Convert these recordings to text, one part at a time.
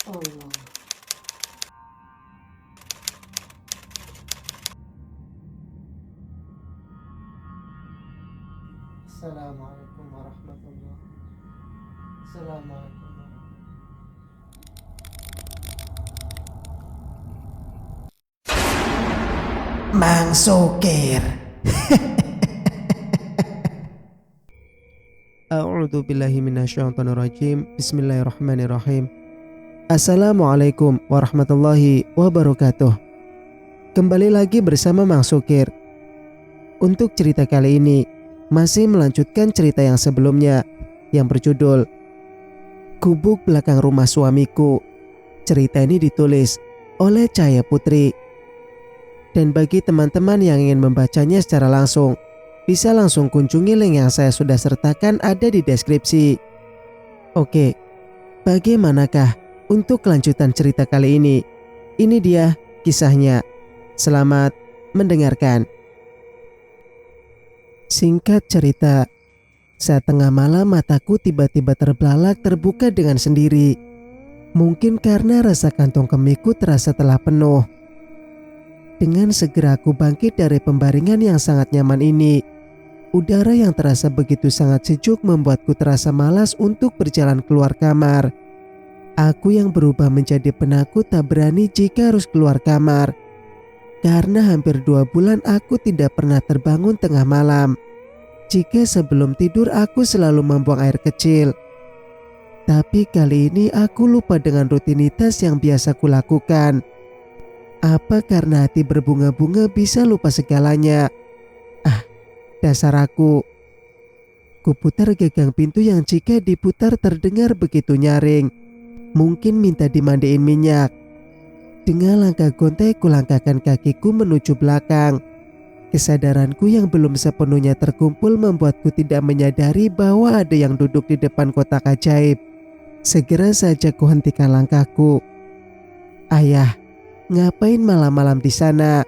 Allah. Assalamualaikum warahmatullahi. Assalamualaikum warahmatullahi. Mang Sukir. A'udzu billahi minasyaitonir rajim. Bismillahirrahmanirrahim. Assalamualaikum warahmatullahi wabarakatuh. Kembali lagi bersama Mang Sukir. Untuk cerita kali ini masih melanjutkan cerita yang sebelumnya yang berjudul Gubuk Belakang Rumah Suamiku. Cerita ini ditulis oleh Cahaya Putri. Dan bagi teman-teman yang ingin membacanya secara langsung, bisa langsung kunjungi link yang saya sudah sertakan ada di deskripsi. Oke, bagaimanakah untuk kelanjutan cerita kali ini? Ini dia kisahnya. Selamat mendengarkan. Singkat cerita, saat tengah malam mataku tiba-tiba terbelalak terbuka dengan sendiri. Mungkin karena rasa kantong kemihku terasa telah penuh. Dengan segera aku bangkit dari pembaringan yang sangat nyaman ini. Udara yang terasa begitu sangat sejuk membuatku terasa malas untuk berjalan keluar kamar. Aku yang berubah menjadi penakut tak berani jika harus keluar kamar. Karena hampir 2 bulan aku tidak pernah terbangun tengah malam. Jika sebelum tidur aku selalu membuang air kecil. Tapi kali ini aku lupa dengan rutinitas yang biasa kulakukan. Apa karena hati berbunga-bunga bisa lupa segalanya? Dasar aku. Kuputar gagang pintu yang jika diputar terdengar begitu nyaring. Mungkin minta dimandiin minyak. Dengan langkah gontai kulangkahkan kakiku menuju belakang. Kesadaranku yang belum sepenuhnya terkumpul membuatku tidak menyadari bahwa ada yang duduk di depan kotak ajaib. Segera saja kuhentikan langkahku. Ayah, ngapain malam-malam di sana?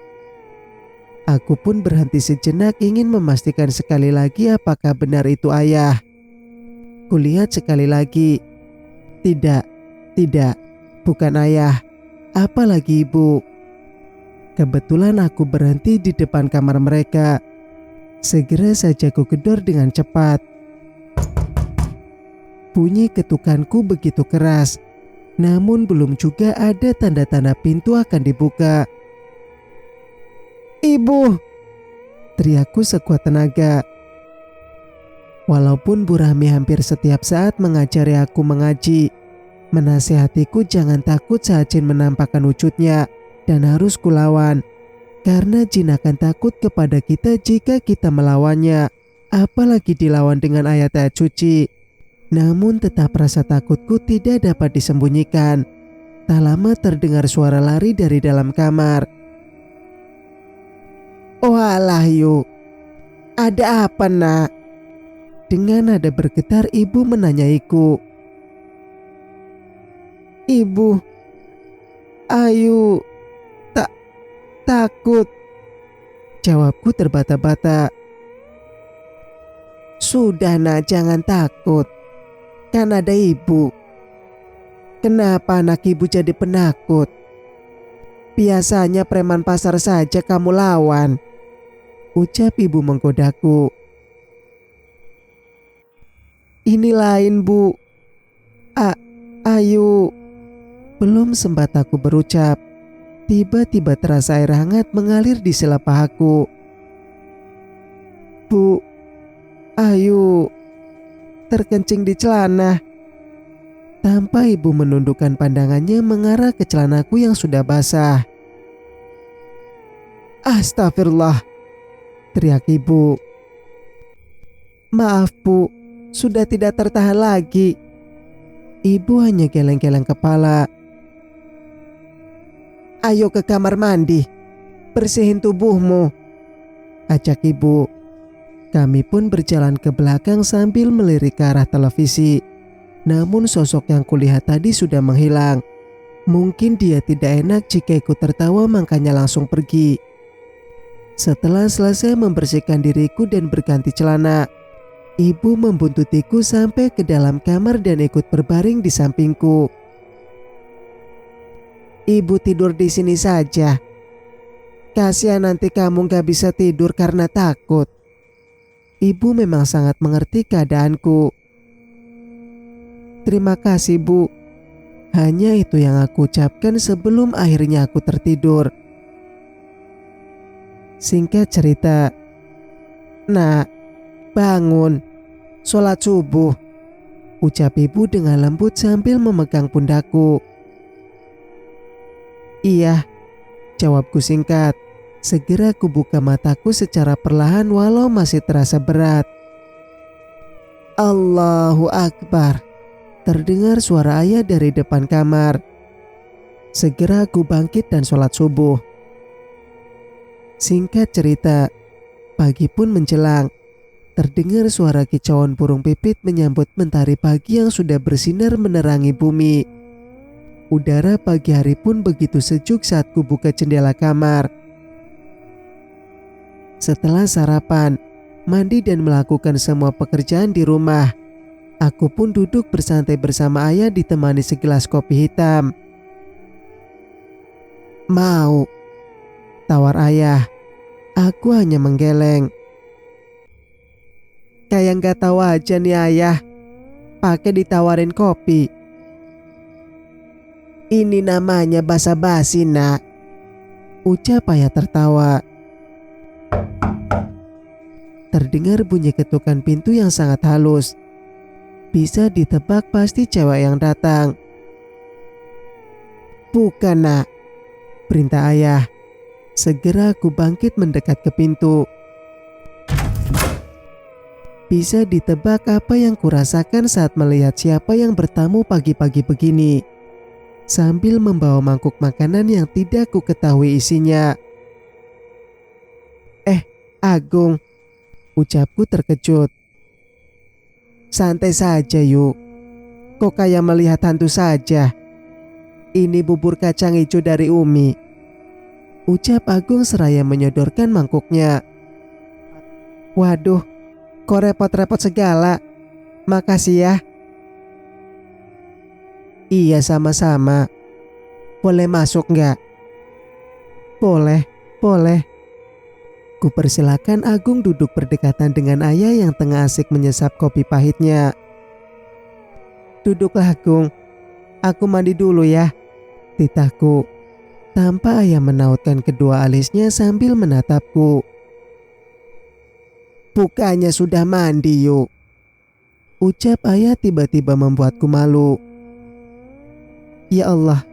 Aku pun berhenti sejenak ingin memastikan sekali lagi apakah benar itu ayah. Kulihat sekali lagi. Tidak, bukan ayah. Apalagi ibu. Kebetulan aku berhenti di depan kamar mereka. Segera saja ku gedor dengan cepat. Bunyi ketukanku begitu keras. Namun belum juga ada tanda-tanda pintu akan dibuka. Ibu! Teriakku sekuat tenaga. Walaupun Bu Rahmi hampir setiap saat mengajari aku mengaji, menasihatiku jangan takut saat jin menampakkan wujudnya dan harus kulawan. Karena jin akan takut kepada kita jika kita melawannya, apalagi dilawan dengan ayat-ayat suci. Namun tetap rasa takutku tidak dapat disembunyikan. Tak lama terdengar suara lari dari dalam kamar. Oh alah yuk, ada apa nak? Dengan nada bergetar ibu menanyaiku. Ibu, ayu, takut. Jawabku terbata-bata. Sudah nak, jangan takut. Kan ada ibu. Kenapa anak ibu jadi penakut? Biasanya preman pasar saja kamu lawan. Ucap ibu menggodaku. Ini lain bu. Ayu. Belum sempat aku berucap, tiba-tiba terasa air hangat mengalir di sela pahaku. Bu, Ayu terkencing di celana. Tanpa ibu menundukkan pandangannya mengarah ke celanaku yang sudah basah. Astagfirullah, teriak ibu. Maaf bu, sudah tidak tertahan lagi. Ibu hanya geleng-geleng kepala. Ayo ke kamar mandi, bersihin tubuhmu, ajak ibu. Kami pun berjalan ke belakang sambil melirik ke arah televisi. Namun sosok yang kulihat tadi sudah menghilang. Mungkin dia tidak enak jika ikut tertawa makanya langsung pergi. Setelah selesai membersihkan diriku dan berganti celana, ibu membuntutiku sampai ke dalam kamar dan ikut berbaring di sampingku. Ibu tidur di sini saja. Kasihan nanti kamu gak bisa tidur karena takut. Ibu memang sangat mengerti keadaanku. Terima kasih, Bu. Hanya itu yang aku ucapkan sebelum akhirnya aku tertidur. Singkat cerita, "Nak, bangun, sholat subuh," ucap ibu dengan lembut sambil memegang pundakku. "Iya," jawabku singkat. Segera ku buka mataku secara perlahan walau masih terasa berat. Allahu Akbar. Terdengar suara ayah dari depan kamar. Segera aku bangkit dan sholat subuh. Singkat cerita, pagi pun menjelang. Terdengar suara kicauan burung pipit menyambut mentari pagi yang sudah bersinar menerangi bumi. Udara pagi hari pun begitu sejuk saat ku buka jendela kamar. Setelah sarapan, mandi dan melakukan semua pekerjaan di rumah, aku pun duduk bersantai bersama ayah ditemani segelas kopi hitam. "Mau?" tawar ayah. Aku hanya menggeleng. "Kayak gak tahu aja nih ayah, pakai ditawarin kopi." "Ini namanya basa-basi, Nak," ucap ayah tertawa. Terdengar bunyi ketukan pintu yang sangat halus. Bisa ditebak pasti cewek yang datang. "Bukan, Nak," perintah ayah. Segera aku bangkit mendekat ke pintu. Bisa ditebak apa yang kurasakan saat melihat siapa yang bertamu pagi-pagi begini, sambil membawa mangkuk makanan yang tidak ku ketahui isinya. Agung," ucapku terkejut. "Santai saja yuk. Kok kayak melihat hantu saja? Ini bubur kacang hijau dari Umi," ucap Agung seraya menyodorkan mangkuknya. "Waduh, kok repot-repot segala. Makasih ya." "Iya, sama-sama. Boleh masuk nggak?" Boleh, boleh." Ku persilakan Agung duduk berdekatan dengan ayah yang tengah asik menyesap kopi pahitnya. "Duduklah Agung, aku mandi dulu ya," titahku. Tanpa ayah menautkan kedua alisnya sambil menatapku. "Bukannya sudah mandi yuk," ucap ayah tiba-tiba membuatku malu. "Ya Allah,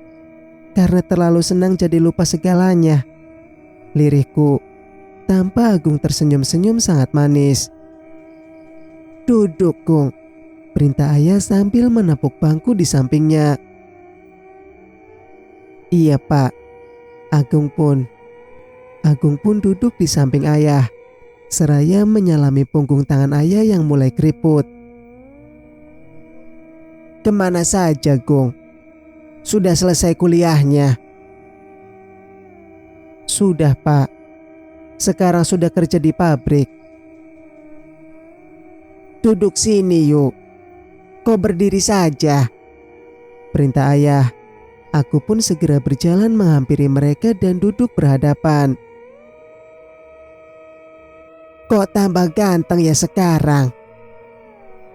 karena terlalu senang jadi lupa segalanya," lirihku. Tanpa Agung tersenyum-senyum sangat manis. "Duduk, Gung," perintah ayah sambil menepuk bangku di sampingnya. "Iya, Pak." Agung pun duduk di samping ayah, seraya menyalami punggung tangan ayah yang mulai keriput. "Kemana saja, Gung? Sudah selesai kuliahnya?" "Sudah, Pak. Sekarang sudah kerja di pabrik." "Duduk sini yuk. Kok berdiri saja?" perintah ayah. Aku pun segera berjalan menghampiri mereka dan duduk berhadapan. "Kok tambah ganteng ya sekarang?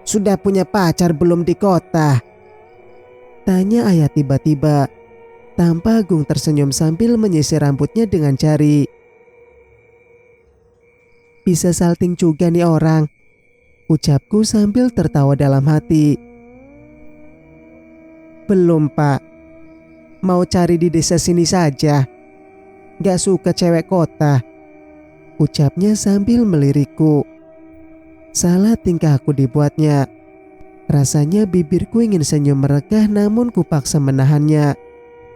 Sudah punya pacar belum di kota?" tanya ayah tiba-tiba. Tanpa Agung tersenyum sambil menyisir rambutnya dengan jari. "Bisa salting juga nih orang," ucapku sambil tertawa dalam hati. "Belum, Pak. Mau cari di desa sini saja. Gak suka cewek kota," ucapnya sambil melirikku. Salah tingkah aku dibuatnya. Rasanya bibirku ingin senyum meregah namun kupaksa menahannya.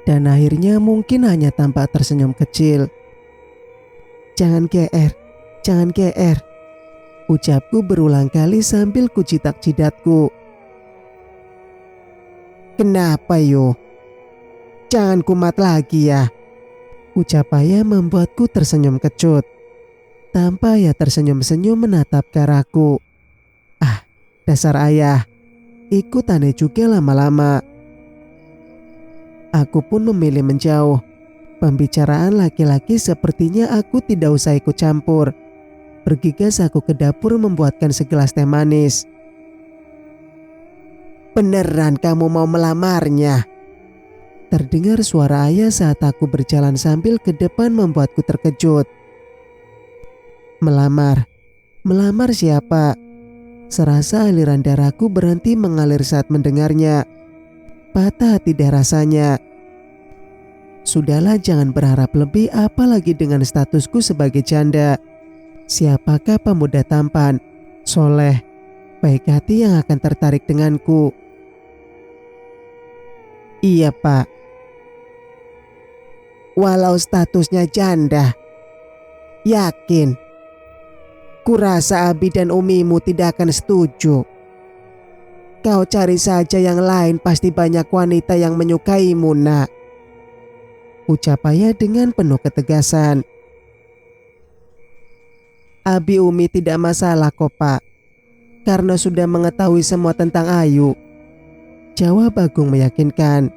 Dan akhirnya mungkin hanya tampak tersenyum kecil. Jangan GR, ucapku berulang kali sambil kucitak jidatku. "Kenapa yo? Jangan kumat lagi ya," ucap ayah membuatku tersenyum kecut. Tanpa ayah tersenyum-senyum menatap ke arahku. Ah, dasar ayah. Ikut aneh juga lama-lama. Aku pun memilih menjauh. Pembicaraan laki-laki sepertinya aku tidak usah ikut campur. Bergegas aku ke dapur membuatkan segelas teh manis. "Beneran kamu mau melamarnya?" Terdengar suara ayah saat aku berjalan sambil ke depan membuatku terkejut. Melamar? Melamar siapa? Serasa aliran darahku berhenti mengalir saat mendengarnya. Patah hati deh rasanya. Sudahlah, jangan berharap lebih, apalagi dengan statusku sebagai janda. Siapakah pemuda tampan, soleh, baik hati yang akan tertarik denganku? Iya, Pak. Walau statusnya janda, yakin kurasa Abi dan Umimu tidak akan setuju. Kau cari saja yang lain, pasti banyak wanita yang menyukaimu, nak. Ucap ayah dengan penuh ketegasan. Abi Umi tidak masalah kok, Pak, karena sudah mengetahui semua tentang Ayu. Jawab Agung meyakinkan.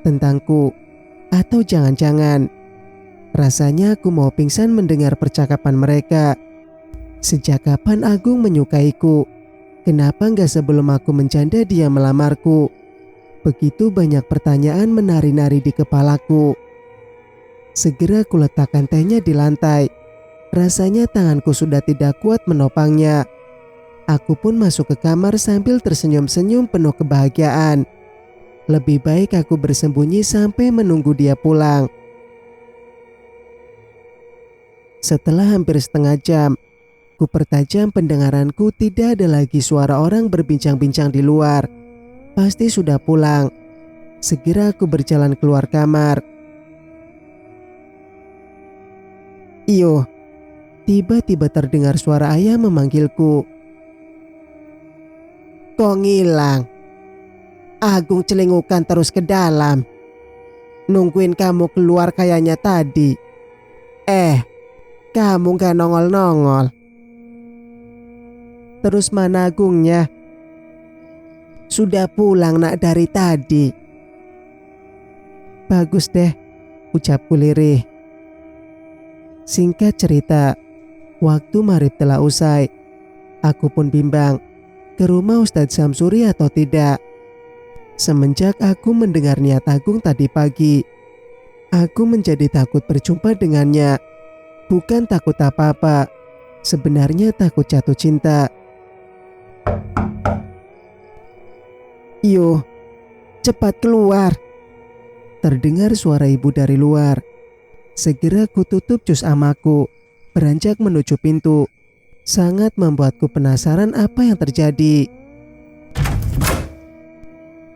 Tentangku? Atau jangan-jangan rasanya aku mau pingsan mendengar percakapan mereka. Sejak kapan Agung menyukaiku? Kenapa nggak sebelum aku menjanda dia melamarku? Begitu banyak pertanyaan menari-nari di kepalaku. Segera ku letakkan tehnya di lantai. Rasanya tanganku sudah tidak kuat menopangnya. Aku pun masuk ke kamar sambil tersenyum-senyum penuh kebahagiaan. Lebih baik aku bersembunyi sampai menunggu dia pulang. Setelah hampir setengah jam, ku pertajam pendengaranku, tidak ada lagi suara orang berbincang-bincang di luar. Pasti sudah pulang. Segera aku berjalan keluar kamar. Iyo, tiba-tiba terdengar suara ayah memanggilku. Kok ngilang? Agung celingukan terus ke dalam. Nungguin kamu keluar kayaknya tadi. Kamu gak nongol-nongol. Terus mana Agungnya? Sudah pulang, nak, dari tadi. Bagus deh, ucapku lirih. Singkat cerita, waktu maghrib telah usai. Aku pun bimbang, ke rumah Ustadz Samsuri atau tidak. Semenjak aku mendengar niat Agung tadi pagi, aku menjadi takut berjumpa dengannya. Bukan takut apa-apa, sebenarnya takut jatuh cinta. Yo, cepat keluar. Terdengar suara ibu dari luar. Segera ku tutup jus amaku, beranjak menuju pintu. Sangat membuatku penasaran apa yang terjadi.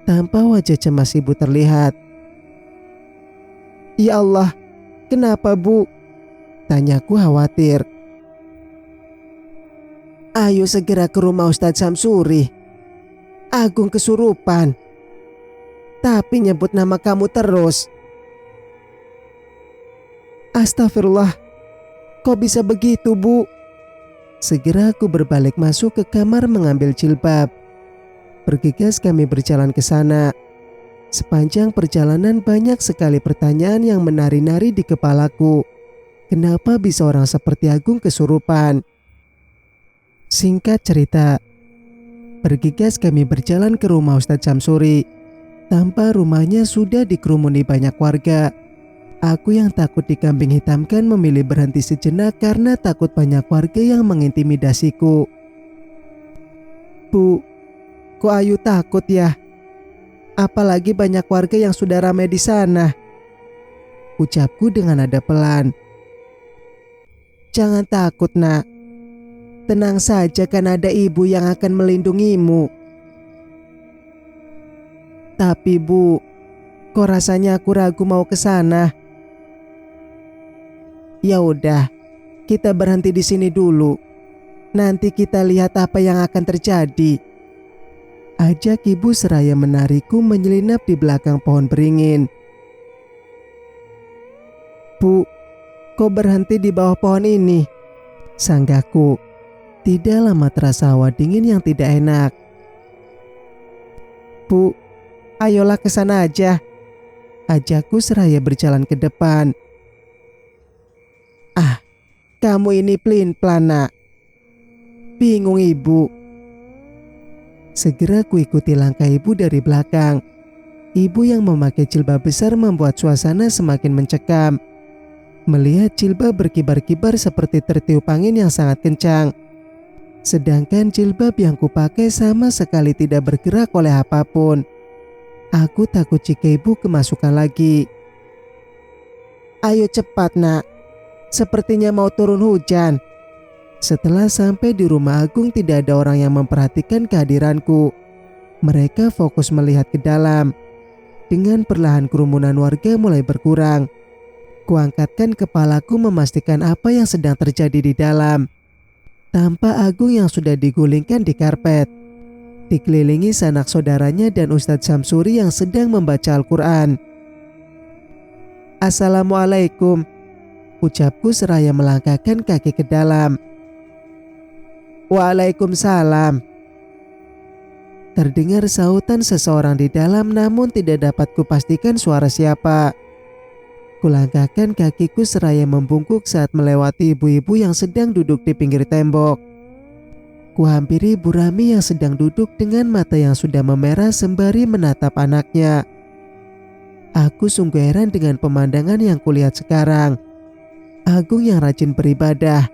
Tanpa wajah cemas ibu terlihat. Ya Allah, kenapa, Bu? Tanyaku khawatir. Ayo segera ke rumah Ustadz Samsuri. Agung kesurupan. Tapi nyebut nama kamu terus. Astagfirullah, kok bisa begitu, Bu? Segera aku berbalik masuk ke kamar mengambil jilbab. Bergegas kami berjalan ke sana. Sepanjang perjalanan banyak sekali pertanyaan yang menari-nari di kepalaku. Kenapa bisa orang seperti Agung kesurupan? Singkat cerita, bergegas kami berjalan ke rumah Ustadz Samsuri. Tanpa rumahnya sudah dikerumuni banyak warga. Aku yang takut dikambing hitamkan memilih berhenti sejenak karena takut banyak warga yang mengintimidasiku. Bu, kok Ayu takut ya? Apalagi banyak warga yang sudah ramai di sana. Ucapku dengan nada pelan. Jangan takut, nak. Tenang saja, kan ada ibu yang akan melindungimu. Tapi Bu, kok rasanya aku ragu mau ke sana. Ya udah, kita berhenti di sini dulu. Nanti kita lihat apa yang akan terjadi. Ajak ibu seraya menarikku menyelinap di belakang pohon beringin. Bu, kok berhenti di bawah pohon ini? Sanggahku. Tidak lama terasa hawa dingin yang tidak enak. Bu, ayolah ke sana aja. Ajakku seraya berjalan ke depan. "Ah, kamu ini pelin-pelan nak. Bingung ibu." Segera kuikuti langkah ibu dari belakang. Ibu yang memakai jilbab besar membuat suasana semakin mencekam. Melihat jilbab berkibar-kibar seperti tertiup angin yang sangat kencang. Sedangkan jilbab yang kupakai sama sekali tidak bergerak oleh apapun. Aku takut jika ibu kemasukan lagi. "Ayo cepat nak, sepertinya mau turun hujan." Setelah sampai di rumah Agung tidak ada orang yang memperhatikan kehadiranku. Mereka fokus melihat ke dalam. Dengan perlahan kerumunan warga mulai berkurang. Kuangkatkan kepalaku memastikan apa yang sedang terjadi di dalam. Tampak Agung yang sudah digulingkan di karpet. Dikelilingi sanak saudaranya dan Ustadz Samsuri yang sedang membaca Al-Quran. "Assalamualaikum," ucapku seraya melangkahkan kaki ke dalam. "Waalaikumsalam." Terdengar sautan seseorang di dalam namun tidak dapat kupastikan suara siapa. Kulangkahkan kakiku seraya membungkuk saat melewati ibu-ibu yang sedang duduk di pinggir tembok. Kuhampiri Ibu Rami yang sedang duduk dengan mata yang sudah memerah sembari menatap anaknya. Aku sungguh heran dengan pemandangan yang kulihat sekarang. Agung yang rajin beribadah,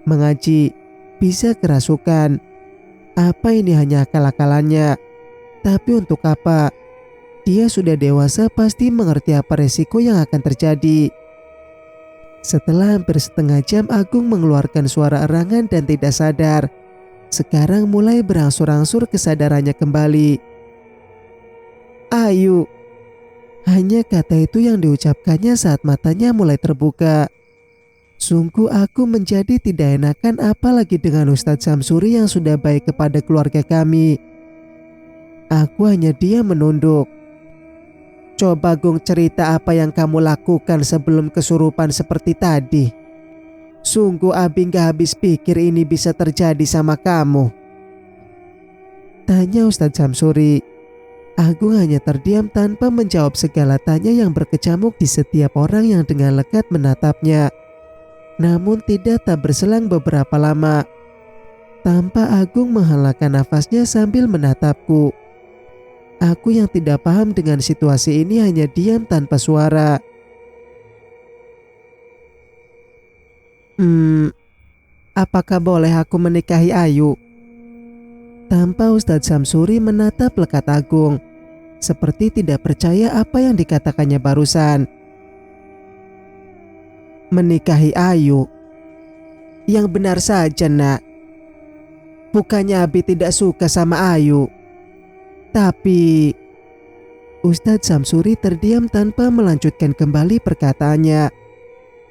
mengaji, bisa kerasukan. Apa ini hanya akal-akalannya? Tapi untuk apa? Dia sudah dewasa, pasti mengerti apa resiko yang akan terjadi. Setelah hampir setengah jam Agung mengeluarkan suara erangan dan tidak sadar. Sekarang mulai berangsur-angsur kesadarannya kembali. "Ayu." Hanya kata itu yang diucapkannya saat matanya mulai terbuka. Sungguh aku menjadi tidak enakan apalagi dengan Ustadz Samsuri yang sudah baik kepada keluarga kami. Aku hanya diam menunduk. "Coba Gung, cerita apa yang kamu lakukan sebelum kesurupan seperti tadi. Sungguh Abi gak habis pikir ini bisa terjadi sama kamu." Tanya Ustadz Samsuri. Agung hanya terdiam tanpa menjawab segala tanya yang berkecamuk di setiap orang yang dengan lekat menatapnya. Namun tidak tak berselang beberapa lama. Tampak Agung menghalakan nafasnya sambil menatapku. Aku yang tidak paham dengan situasi ini hanya diam tanpa suara. Apakah boleh aku menikahi Ayu?" Tanpa Ustadz Samsuri menatap lekat Agung, seperti tidak percaya apa yang dikatakannya barusan. "Menikahi Ayu? Yang benar saja nak. Bukannya Abi tidak suka sama Ayu. Tapi..." Ustadz Samsuri terdiam tanpa melanjutkan kembali perkataannya,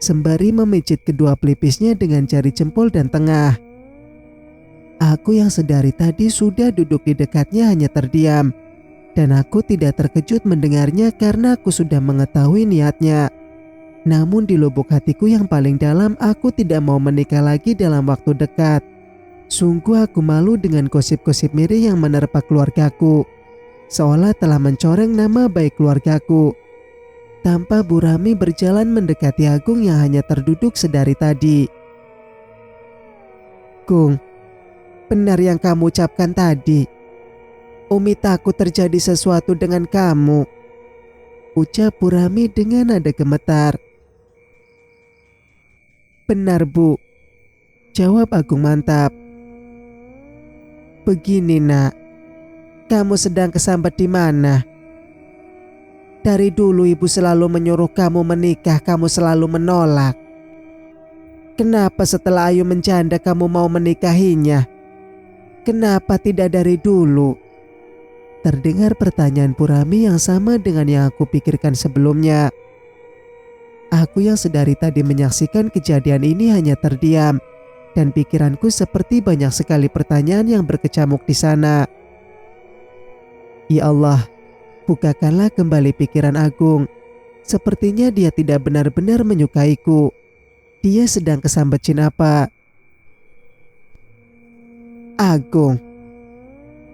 sembari memijit kedua pelipisnya dengan jari jempol dan tengah. Aku yang sedari tadi sudah duduk di dekatnya hanya terdiam, dan aku tidak terkejut mendengarnya karena aku sudah mengetahui niatnya. Namun di lubuk hatiku yang paling dalam aku tidak mau menikah lagi dalam waktu dekat. Sungguh aku malu dengan gosip-gosip miring yang menerpa keluargaku, seolah telah mencoreng nama baik keluargaku. Tanpa Bu Rami berjalan mendekati Agung yang hanya terduduk sedari tadi. "Gung, benar yang kamu ucapkan tadi. Umi takut terjadi sesuatu dengan kamu," ucap Bu Rami dengan nada gemetar. "Benar Bu," jawab Agung mantap. "Begini nak, kamu sedang kesambat di mana? Dari dulu ibu selalu menyuruh kamu menikah, kamu selalu menolak. Kenapa setelah Ayu menjanda kamu mau menikahinya? Kenapa tidak dari dulu?" Terdengar pertanyaan Purami yang sama dengan yang aku pikirkan sebelumnya. Aku yang sedari tadi menyaksikan kejadian ini hanya terdiam, dan pikiranku seperti banyak sekali pertanyaan yang berkecamuk di sana. Ya Allah, bukakanlah kembali pikiran Agung. Sepertinya dia tidak benar-benar menyukaiku. Dia sedang kesambat jin apa? "Agung,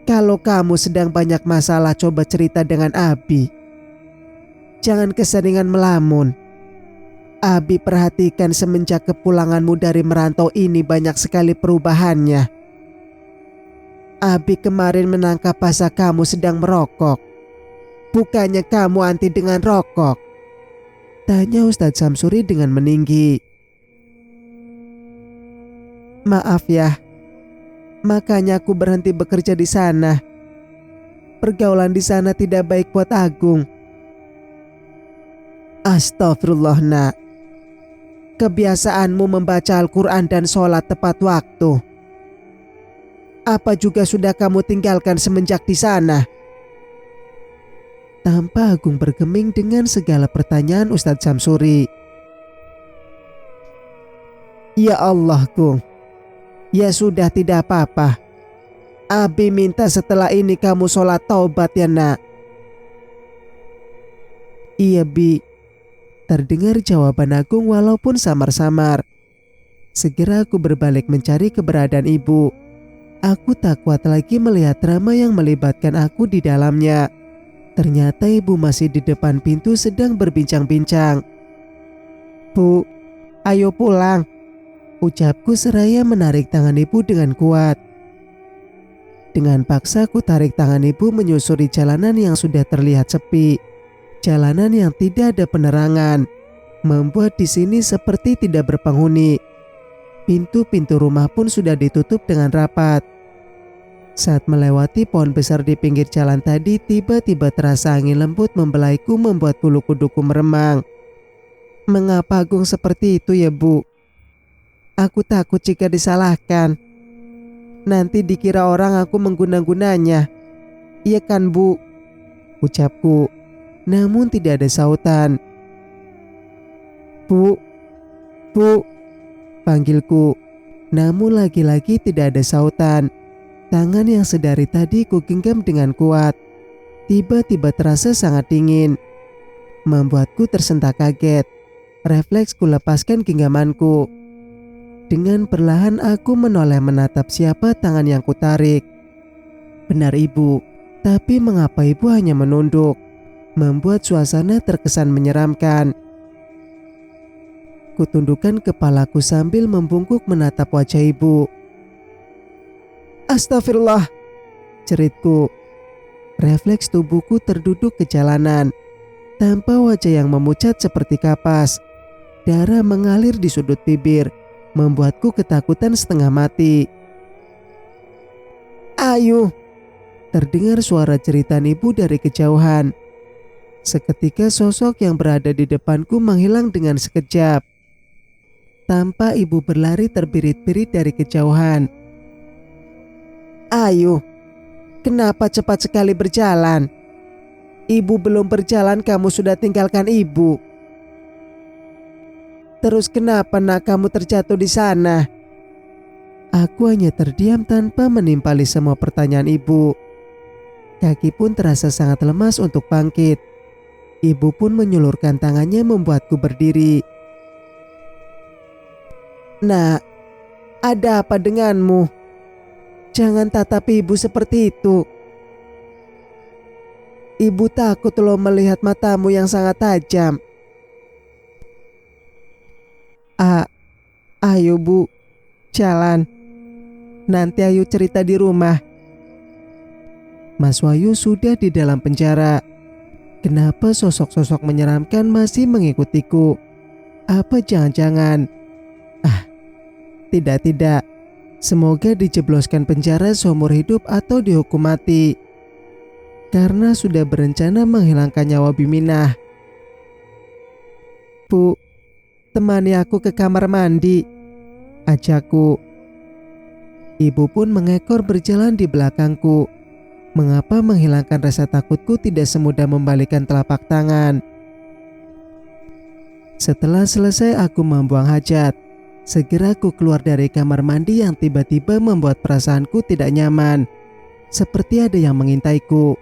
kalau kamu sedang banyak masalah, coba cerita dengan Abi. jangan keseringan melamun. Abi perhatikan semenjak kepulanganmu dari merantau ini banyak sekali perubahannya. Abi kemarin menangkap basah kamu sedang merokok. Bukannya kamu anti dengan rokok? Tanya Ustadz Samsuri dengan meninggi. Maaf ya, makanya aku berhenti bekerja di sana. Pergaulan di sana tidak baik buat Agung. Astagfirullah nak. Kebiasaanmu membaca Al-Quran dan sholat tepat waktu. Apa juga sudah kamu tinggalkan semenjak di sana? Tanpa Agung bergeming dengan segala pertanyaan Ustadz Samsuri. Ya Allah Gung, ya sudah tidak apa-apa. Abi minta setelah ini kamu sholat taubat ya nak. Iya Bi, terdengar jawaban Agung walaupun samar-samar. Segera aku berbalik mencari keberadaan ibu. Aku tak kuat lagi melihat drama yang melibatkan aku di dalamnya. Ternyata ibu masih di depan pintu sedang berbincang-bincang. Bu, ayo pulang, ucapku seraya menarik tangan ibu dengan kuat. Dengan paksa aku tarik tangan ibu menyusuri jalanan yang sudah terlihat sepi. Jalanan yang tidak ada penerangan, membuat di sini seperti tidak berpenghuni. Pintu-pintu rumah pun sudah ditutup dengan rapat. Saat melewati pohon besar di pinggir jalan tadi, tiba-tiba terasa angin lembut membelaiku membuat bulu kuduku meremang. Mengapa Agung seperti itu ya Bu? Aku takut jika disalahkan. Nanti dikira orang aku mengguna-gunanya. Iya kan Bu? Ucapku. Namun tidak ada sautan. Bu, Bu, panggilku. Namun lagi-lagi tidak ada sautan. Tangan yang sedari tadi ku genggam dengan kuat tiba-tiba terasa sangat dingin, membuatku tersentak kaget. Refleks ku lepaskan genggamanku. Dengan perlahan aku menoleh menatap siapa tangan yang kutarik. Benar ibu, tapi mengapa ibu hanya menunduk, membuat suasana terkesan menyeramkan. Kutundukkan kepalaku sambil membungkuk menatap wajah ibu. Astagfirullah, ceritku. Refleks tubuhku terduduk ke jalanan. Tanpa wajah yang memucat seperti kapas, darah mengalir di sudut bibir, membuatku ketakutan setengah mati. Ayu, terdengar suara jeritan ibu dari kejauhan. Seketika sosok yang berada di depanku menghilang dengan sekejap. Tanpa ibu berlari terbirit-birit dari kejauhan. Ayu, kenapa cepat sekali berjalan? Ibu belum berjalan kamu sudah tinggalkan ibu. Terus kenapa nak kamu terjatuh di sana? Aku hanya terdiam tanpa menimpali semua pertanyaan ibu. Kaki pun terasa sangat lemas untuk bangkit. Ibu pun menyulurkan tangannya membuatku berdiri. Nak, ada apa denganmu? Jangan tatapi ibu seperti itu. Ibu takut loh melihat matamu yang sangat tajam. Ayo Bu, jalan. Nanti ayo cerita di rumah. Mas Wahyu sudah di dalam penjara. Kenapa sosok-sosok menyeramkan masih mengikutiku? Apa jangan-jangan? Tidak. Semoga dijebloskan penjara seumur hidup atau dihukum mati. Karena sudah berencana menghilangkan nyawa Biminah. Bu, temani aku ke kamar mandi, ajakku. Ibu pun mengekor berjalan di belakangku. Mengapa menghilangkan rasa takutku tidak semudah membalikan telapak tangan? Setelah selesai aku membuang hajat, segera aku keluar dari kamar mandi yang tiba-tiba membuat perasaanku tidak nyaman. Seperti ada yang mengintaiku.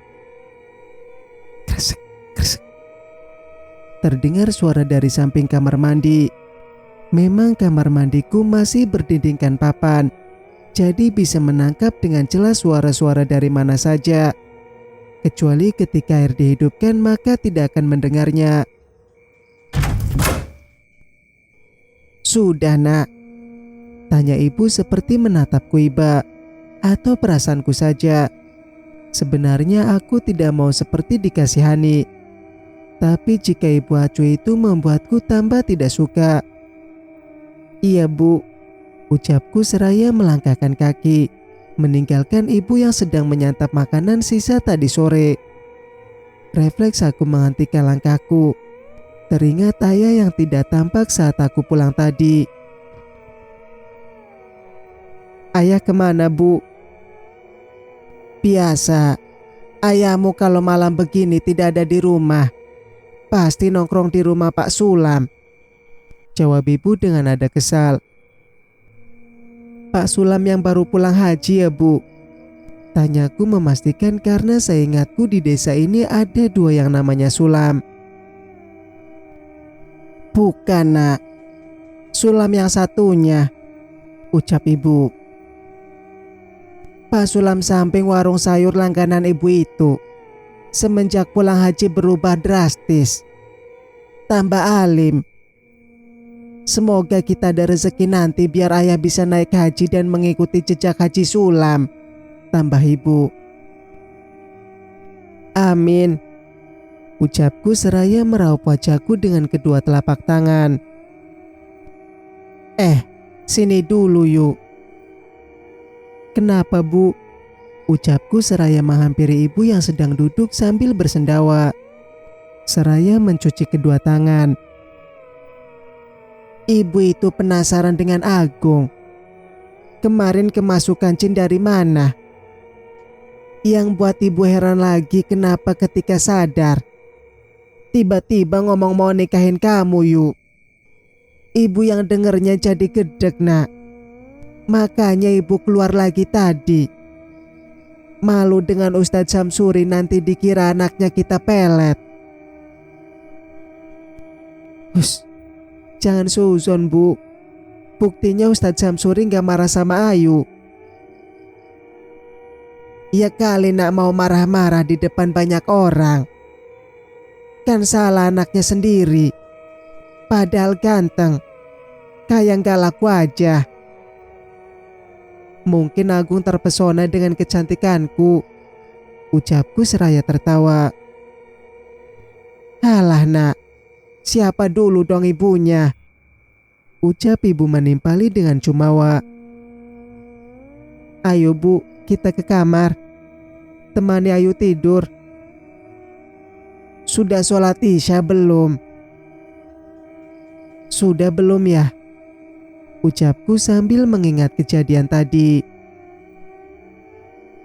Kresek, kresek. Terdengar suara dari samping kamar mandi. Memang kamar mandiku masih berdindingkan papan, jadi bisa menangkap dengan jelas suara-suara dari mana saja. kecuali ketika air dihidupkan maka tidak akan mendengarnya. Sudah nak, tanya ibu seperti menatapku iba, atau perasaanku saja. Sebenarnya aku tidak mau seperti dikasihani, tapi jika ibu acuh itu membuatku tambah tidak suka. Iya bu, ucapku seraya melangkahkan kaki, meninggalkan ibu yang sedang menyantap makanan sisa tadi sore. Refleks aku menghentikan langkahku. Teringat ayah yang tidak tampak saat aku pulang tadi. Ayah kemana bu? Biasa, ayahmu kalau malam begini tidak ada di rumah. Pasti nongkrong di rumah Pak Sulam, jawab ibu dengan nada kesal. Pak Sulam yang baru pulang haji ya bu? Tanyaku memastikan karena seingatku di desa ini ada dua yang namanya Sulam. Bukan nak, Sulam yang satunya, ucap ibu. Pak Sulam samping warung sayur langganan ibu itu semenjak pulang haji berubah drastis, tambah alim. Semoga kita ada rezeki nanti biar ayah bisa naik haji dan mengikuti jejak Haji Sulam, tambah ibu. Amin, ucapku seraya meraup wajahku dengan kedua telapak tangan. Sini dulu yuk. Kenapa bu? Ucapku seraya menghampiri ibu yang sedang duduk sambil bersendawa. Seraya mencuci kedua tangan. Ibu itu penasaran dengan Agung. Kemarin kemasukan jin dari mana? Yang buat ibu heran lagi kenapa ketika sadar tiba-tiba ngomong mau nikahin kamu yuk. Ibu yang dengernya jadi gedek nak. Makanya ibu keluar lagi tadi. Malu dengan Ustadz Samsuri nanti dikira anaknya kita pelet. Hus, jangan suzon bu. Buktinya Ustadz Samsuri gak marah sama Ayu. Ya kali nak mau marah-marah di depan banyak orang. Kan salah anaknya sendiri. Padahal ganteng, kayak gak laku aja. Mungkin Agung terpesona dengan kecantikanku, ucapku seraya tertawa. Halah nak, siapa dulu dong ibunya? Ucap ibu menimpali dengan jumawa. Ayo bu, kita ke kamar. Temani Ayu tidur. Sudah sholat isya belum? Sudah belum ya? Ucapku sambil mengingat kejadian tadi.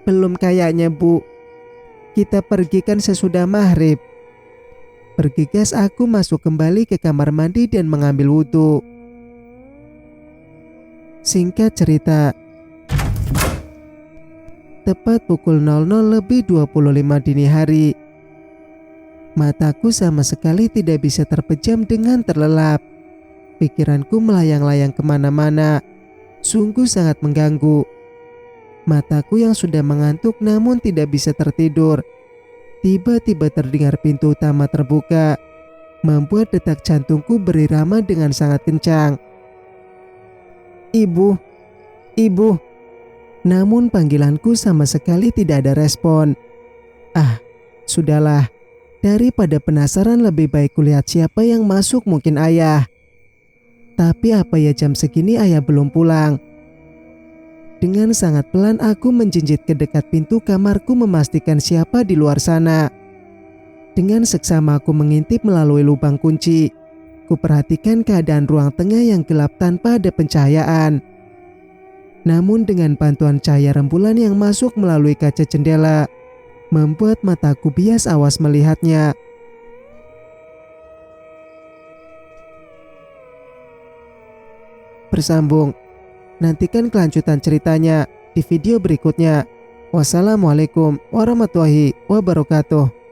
Belum kayaknya bu. Kita pergi kan sesudah maghrib. Bergegas aku masuk kembali ke kamar mandi dan mengambil wudhu. Singkat cerita, tepat pukul 00:25 dini hari, mataku sama sekali tidak bisa terpejam dengan terlelap. Pikiranku melayang-layang kemana-mana, sungguh sangat mengganggu. Mataku yang sudah mengantuk namun tidak bisa tertidur. Tiba-tiba terdengar pintu utama terbuka, membuat detak jantungku berirama dengan sangat kencang. Ibu, ibu. Namun panggilanku sama sekali tidak ada respon. Sudahlah. Daripada penasaran lebih baik kulihat siapa yang masuk, mungkin ayah. Tapi apa ya jam segini ayah belum pulang. Dengan sangat pelan aku menjinjit ke dekat pintu kamarku memastikan siapa di luar sana. Dengan seksama aku mengintip melalui lubang kunci. Kuperhatikan keadaan ruang tengah yang gelap tanpa ada pencahayaan. Namun dengan bantuan cahaya rembulan yang masuk melalui kaca jendela, membuat mataku bias awas melihatnya. Bersambung. Nantikan kelanjutan ceritanya di video berikutnya. Wassalamualaikum warahmatullahi wabarakatuh.